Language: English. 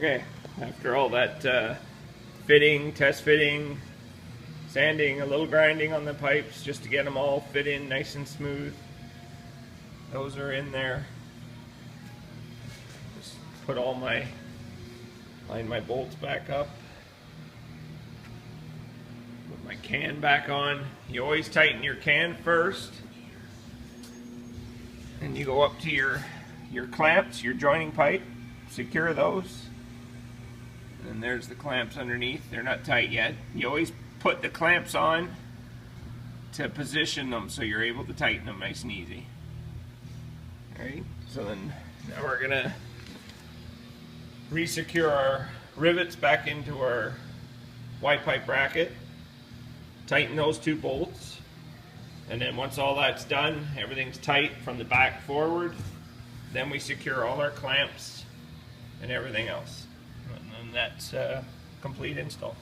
Okay, after all that fitting, test fitting, sanding, a little grinding on the pipes just to get them all fit in nice and smooth, those are in there. Just put all line my bolts back up. Put my can back on. You always tighten your can first. And you go up to your clamps, your joining pipe, secure those. And there's the clamps underneath. They're not tight yet. You always put the clamps on to position them so you're able to tighten them nice and easy. Alright, so then now we're gonna re-secure our rivets back into our Y-pipe bracket, tighten those two bolts, and then once all that's done, everything's tight from the back forward, then we secure all our clamps and everything else. And then that's complete install.